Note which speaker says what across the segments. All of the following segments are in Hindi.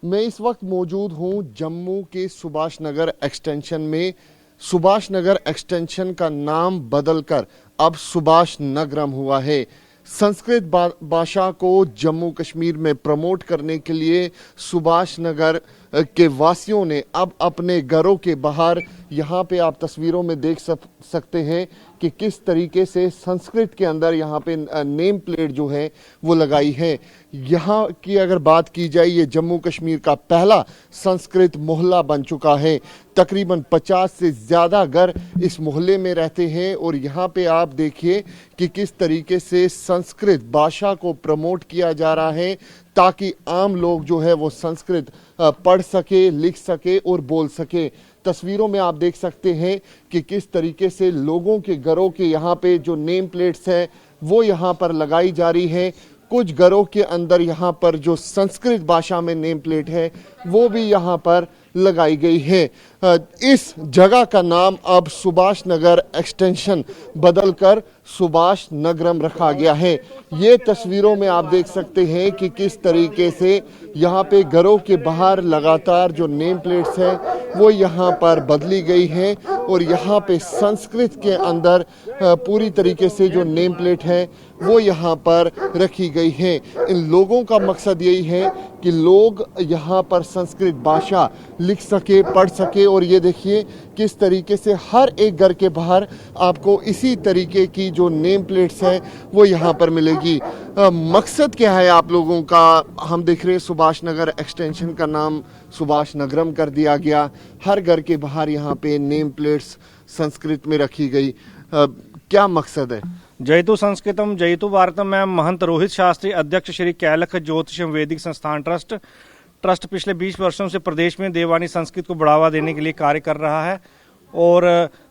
Speaker 1: मैं इस वक्त मौजूद हूं जम्मू के सुभाष नगर एक्सटेंशन में। सुभाष नगर एक्सटेंशन का नाम बदलकर अब सुभाष नगरम हुआ है। संस्कृत भाषा को जम्मू कश्मीर में प्रमोट करने के लिए सुभाष नगर के वासियों ने अब अपने घरों के बाहर, यहाँ पे आप तस्वीरों में देख सकते हैं कि किस तरीके से संस्कृत के अंदर यहाँ पे नेम प्लेट जो है वो लगाई है। यहाँ की अगर बात की जाए, ये जम्मू कश्मीर का पहला संस्कृत मोहल्ला बन चुका है। तकरीबन 50 से ज़्यादा घर इस मोहल्ले में रहते हैं और यहाँ पे आप देखिए कि किस तरीके से संस्कृत भाषा को प्रमोट किया जा रहा है ताकि आम लोग जो है वो संस्कृत पढ़ सके, लिख सके और बोल सके। तस्वीरों में आप देख सकते हैं कि किस तरीके से लोगों के घरों के यहाँ पे जो नेम प्लेट्स हैं वो यहाँ पर लगाई जा रही है। कुछ घरों के अंदर यहाँ पर जो संस्कृत भाषा में नेम प्लेट है वो भी यहाँ पर लगाई गई है। इस जगह का नाम अब सुभाष नगर एक्सटेंशन बदलकर सुभाष नगरम रखा गया है। ये तस्वीरों में आप देख सकते हैं कि किस तरीके से यहाँ पे घरों के बाहर लगातार जो नेम प्लेट्स हैं वो यहाँ पर बदली गई है और यहाँ पे संस्कृत के अंदर पूरी तरीके से जो नेम प्लेट है वो यहाँ पर रखी गई है। इन लोगों का मकसद यही है कि लोग यहाँ पर संस्कृत भाषा लिख सके, पढ़ सके। और ये देखिए किस तरीके से हर एक घर के बाहर आपको इसी तरीके की जो नेम प्लेट्स हैं वो यहाँ पर मिलेगी। मकसद क्या है आप लोगों का? हम देख रहे हैं सुभाष नगर एक्सटेंशन का नाम सुभाष नगरम कर दिया गया। हर घर के बाहर यहाँ पे नेम प्लेट्स संस्कृत में रखी गई। क्या मकसद है?
Speaker 2: जयतु संस्कृतम जयतु भारतम। मैं महंत रोहित शास्त्री, अध्यक्ष श्री कैलख ज्योतिषम वैदिक संस्थान ट्रस्ट पिछले 20 वर्षों से प्रदेश में देवानी संस्कृत को बढ़ावा देने के लिए कार्य कर रहा है और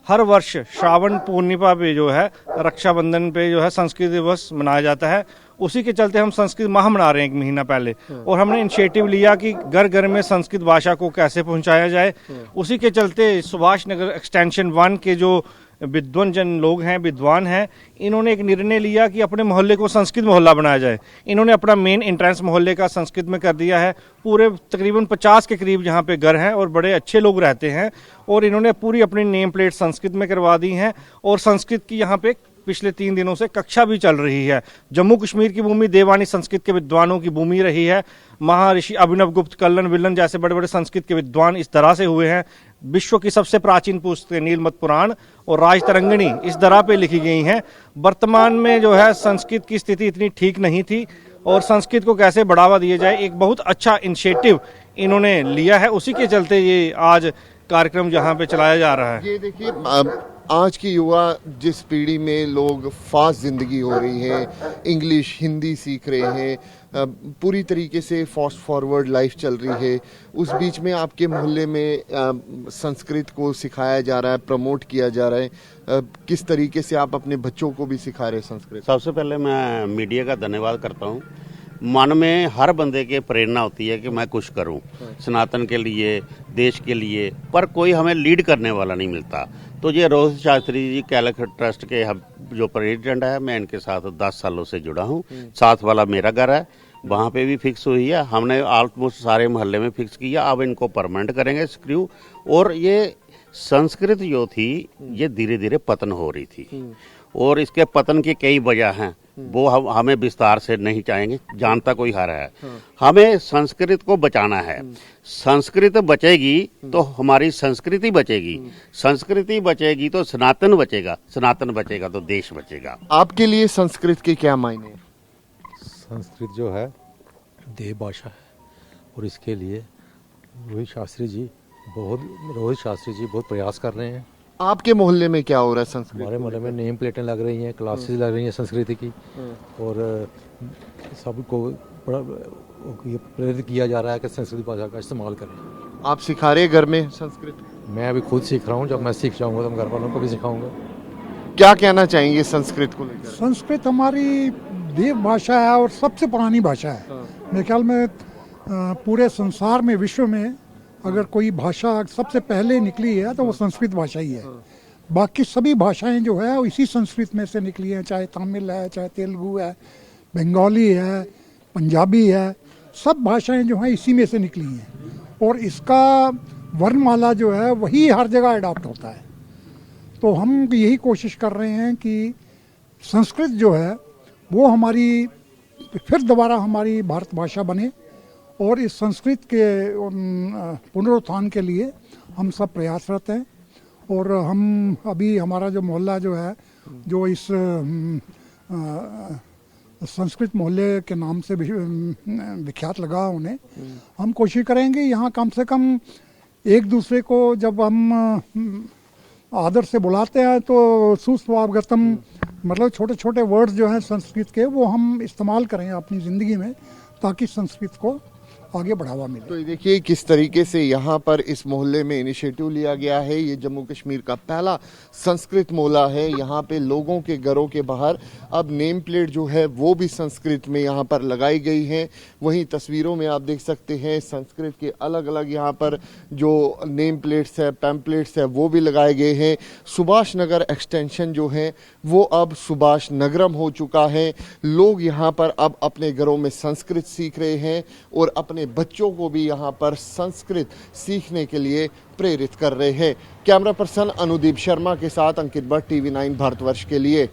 Speaker 2: हर वर्ष श्रावण पूर्णिमा पे जो है, रक्षाबंधन पे जो है संस्कृत दिवस मनाया जाता है। उसी के चलते हम संस्कृत माह मना रहे हैं 1 महीना पहले और हमने इनिशिएटिव लिया कि घर घर में संस्कृत भाषा को कैसे पहुंचाया जाए। उसी के चलते सुभाष नगर एक्सटेंशन 1 के जो विद्वान जन लोग हैं, विद्वान हैं, इन्होंने एक निर्णय लिया कि अपने मोहल्ले को संस्कृत मोहल्ला बनाया जाए। इन्होंने अपना मेन एंट्रेंस मोहल्ले का संस्कृत में कर दिया है। पूरे तकरीबन 50 के करीब यहाँ पे घर हैं और बड़े अच्छे लोग रहते हैं और इन्होंने पूरी अपनी नेम प्लेट संस्कृत में करवा दी हैं और संस्कृत की यहाँ पे पिछले 3 दिनों से कक्षा भी चल रही है। जम्मू कश्मीर की भूमि देवानी संस्कृत के विद्वानों की भूमि रही है। महर्षि अभिनव गुप्त, कल्लन विल्लन जैसे बड़े बड़े संस्कृत के विद्वान इस तरह से हुए हैं। विश्व की सबसे प्राचीन पुस्तकें नीलमत पुराण और राजतरंगिणी इस तरह पे लिखी गई हैं। वर्तमान में जो है संस्कृत की स्थिति इतनी ठीक नहीं थी और संस्कृत को कैसे बढ़ावा दिया जाए, एक बहुत अच्छा इनिशिएटिव इन्होंने लिया है। उसी के चलते ये आज कार्यक्रम जहाँ पे चलाया जा रहा है।
Speaker 1: ये देखिए, आज की युवा जिस पीढ़ी में लोग फास्ट ज़िंदगी हो रही है, इंग्लिश हिंदी सीख रहे हैं, पूरी तरीके से फास्ट फॉरवर्ड लाइफ चल रही है, उस बीच में आपके मोहल्ले में संस्कृत को सिखाया जा रहा है, प्रमोट किया जा रहा है। किस तरीके से आप अपने बच्चों को भी सिखा रहे हैं संस्कृत?
Speaker 3: सबसे पहले मैं मीडिया का धन्यवाद करता हूँ। मन में हर बंदे के प्रेरणा होती है कि मैं कुछ करूं सनातन के लिए, देश के लिए, पर कोई हमें लीड करने वाला नहीं मिलता। तो ये रोहित शास्त्री जी कैलख ट्रस्ट के जो प्रेसिडेंट है, मैं इनके साथ 10 सालों से जुड़ा हूं। साथ वाला मेरा घर है, वहाँ पे भी फिक्स हुई है। हमने ऑलमोस्ट सारे मोहल्ले में फिक्स किया। अब इनको परमानेंट करेंगे स्क्रू। और ये संस्कृत जो थी ये धीरे धीरे पतन हो रही थी और इसके पतन की कई वजह हैं, वो हमें विस्तार से नहीं चाहेंगे, जानता कोई हर है। हमें संस्कृत को बचाना है। संस्कृत बचेगी तो हमारी संस्कृति बचेगी, संस्कृति बचेगी तो सनातन बचेगा, सनातन बचेगा तो देश बचेगा।
Speaker 1: आपके लिए संस्कृत के क्या मायने हैं?
Speaker 4: संस्कृत जो है देव भाषा है और इसके लिए रोहित शास्त्री जी बहुत प्रयास कर रहे हैं।
Speaker 1: आपके मोहल्ले में क्या हो रहा है संस्कृत?
Speaker 4: हमारे मोहल्ले में नेम प्लेटें लग रही हैं, क्लासेस लग रही हैं संस्कृत की और सबको बड़ा ये प्रेरित किया जा रहा है कि संस्कृत भाषा का इस्तेमाल करें।
Speaker 1: आप सिखा रहे घर में संस्कृत?
Speaker 4: मैं अभी खुद सीख रहा हूँ। जब मैं सीख जाऊँगा तो मैं घर वालों को भी सिखाऊंगा।
Speaker 1: क्या कहना चाहेंगे संस्कृत को लेकर?
Speaker 5: संस्कृत हमारी देव भाषा है और सबसे पुरानी भाषा है। मेरे ख्याल में पूरे संसार में, विश्व में अगर कोई भाषा सबसे पहले निकली है तो वो संस्कृत भाषा ही है। बाकी सभी भाषाएं जो है वो इसी संस्कृत में से निकली हैं, चाहे तमिल है, चाहे तेलुगु है, बंगाली है, पंजाबी है। सब भाषाएं जो हैं इसी में से निकली हैं और इसका वर्णमाला जो है वही हर जगह अडॉप्ट होता है। तो हम यही कोशिश कर रहे हैं कि संस्कृत जो है वो हमारी फिर दोबारा हमारी भारत भाषा बने और इस संस्कृत के पुनरुत्थान के लिए हम सब प्रयासरत हैं। और हम अभी हमारा जो मोहल्ला जो है जो इस संस्कृत मोहल्ले के नाम से विख्यात लगा उन्हें, हम कोशिश करेंगे यहाँ कम से कम एक दूसरे को जब हम आदर से बुलाते हैं तो सुस्वागतम मतलब छोटे छोटे वर्ड्स जो हैं संस्कृत के वो हम इस्तेमाल करें अपनी ज़िंदगी में ताकि संस्कृत को आगे बढ़ावा मिले।
Speaker 1: तो ये देखिए किस तरीके से यहाँ पर इस मोहल्ले में इनिशिएटिव लिया गया है। ये जम्मू कश्मीर का पहला संस्कृत मोहल्ला है। यहाँ पे लोगों के घरों के बाहर अब नेम प्लेट जो है वो भी संस्कृत में यहाँ पर लगाई गई है। वहीं तस्वीरों में आप देख सकते हैं संस्कृत के अलग अलग यहाँ पर जो नेम प्लेट्स है पैम्पलेट्स है वो भी लगाए गए हैं। सुभाष नगर एक्सटेंशन जो है वो अब सुभाष नगरम हो चुका है। लोग यहाँ पर अब अपने घरों में संस्कृत सीख रहे हैं और अपने बच्चों को भी यहाँ पर संस्कृत सीखने के लिए प्रेरित कर रहे हैं। कैमरा पर्सन अनुदीप शर्मा के साथ अंकित भट्ट, TV9 भारतवर्ष के लिए।